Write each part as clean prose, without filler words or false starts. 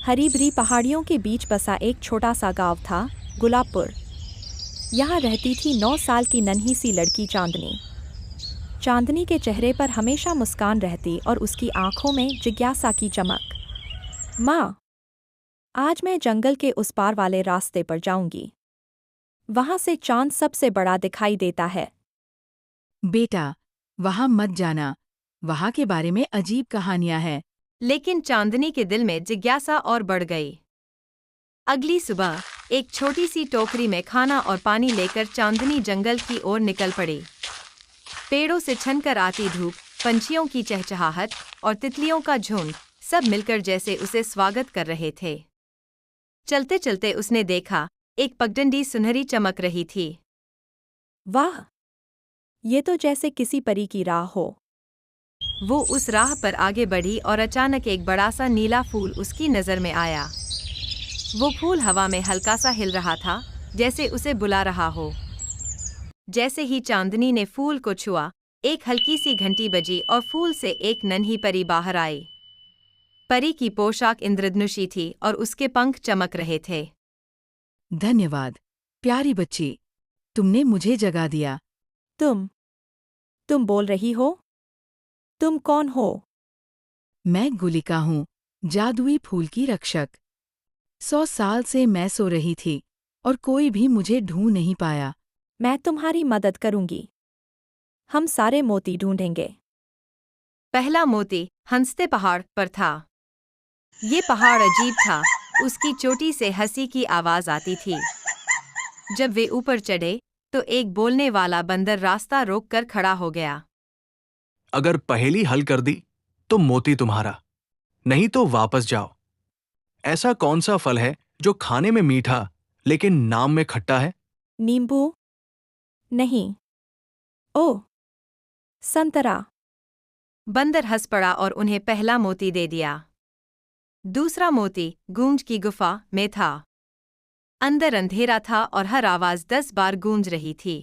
हरी भरी पहाड़ियों के बीच बसा एक छोटा सा गांव था, गुलाबपुर। यहाँ रहती थी 9 साल की नन्ही सी लड़की चांदनी। चांदनी के चेहरे पर हमेशा मुस्कान रहती और उसकी आंखों में जिज्ञासा की चमक। माँ, आज मैं जंगल के उस पार वाले रास्ते पर जाऊंगी। वहां से चांद सबसे बड़ा दिखाई देता है। बेटा, वहां मत जाना। वहां के बारे में अजीब कहानियां हैं। लेकिन चांदनी के दिल में जिज्ञासा और बढ़ गई। अगली सुबह एक छोटी सी टोकरी में खाना और पानी लेकर चांदनी जंगल की ओर निकल पड़ी। पेड़ों से छनकर आती धूप, पंछियों की चहचहाहट और तितलियों का झुंड सब मिलकर जैसे उसे स्वागत कर रहे थे। चलते चलते उसने देखा, एक पगडंडी सुनहरी चमक रही थी। वाह, ये तो जैसे किसी परी की राह हो। वो उस राह पर आगे बढ़ी और अचानक एक बड़ा सा नीला फूल उसकी नज़र में आया। वो फूल हवा में हल्का सा हिल रहा था, जैसे उसे बुला रहा हो। जैसे ही चांदनी ने फूल को छुआ, एक हल्की सी घंटी बजी और फूल से एक नन्ही परी बाहर आई। परी की पोशाक इंद्रधनुषी थी और उसके पंख चमक रहे थे। धन्यवाद, प्यारी बच्ची। तुमने मुझे जगा दिया। तुम बोल रही हो? तुम कौन हो? मैं गुलिका हूँ, जादुई फूल की रक्षक। 100 साल से मैं सो रही थी और कोई भी मुझे ढूंढ नहीं पाया। मैं तुम्हारी मदद करूंगी। हम सारे मोती ढूंढेंगे। पहला मोती हंसते पहाड़ पर था। ये पहाड़ अजीब था, उसकी चोटी से हंसी की आवाज आती थी। जब वे ऊपर चढ़े तो एक बोलने वाला बंदर रास्ता रोककर खड़ा हो गया। अगर पहेली हल कर दी तो मोती तुम्हारा, नहीं तो वापस जाओ। ऐसा कौन सा फल है जो खाने में मीठा लेकिन नाम में खट्टा है? नींबू? नहीं। ओह, संतरा। बंदर हंस पड़ा और उन्हें पहला मोती दे दिया। दूसरा मोती गूंज की गुफा में था। अंदर अंधेरा था और हर आवाज 10 बार गूंज रही थी।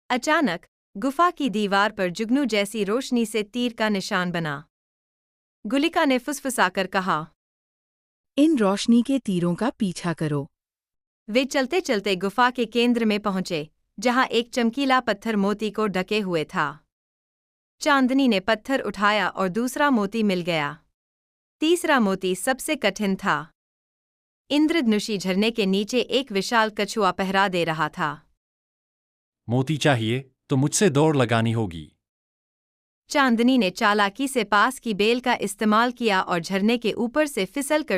अचानक गुफा की दीवार पर जुगनू जैसी रोशनी से तीर का निशान बना। गुलिका ने फुसफुसाकर कहा। इन रोशनी के तीरों का पीछा करो। वे चलते चलते गुफा के केंद्र में पहुंचे, जहां एक चमकीला पत्थर मोती को ढके हुए था। चांदनी ने पत्थर उठाया और दूसरा मोती मिल गया। तीसरा मोती सबसे कठिन था। इंद्रधनुषी झरने के नीचे एक विशाल कछुआ पहरा दे रहा था। मोती चाहिए तो मुझसे दौड़ लगानी होगी। चांदनी ने चालाकी से पास की बेल का इस्तेमाल किया और झरने के ऊपर से फिसलकर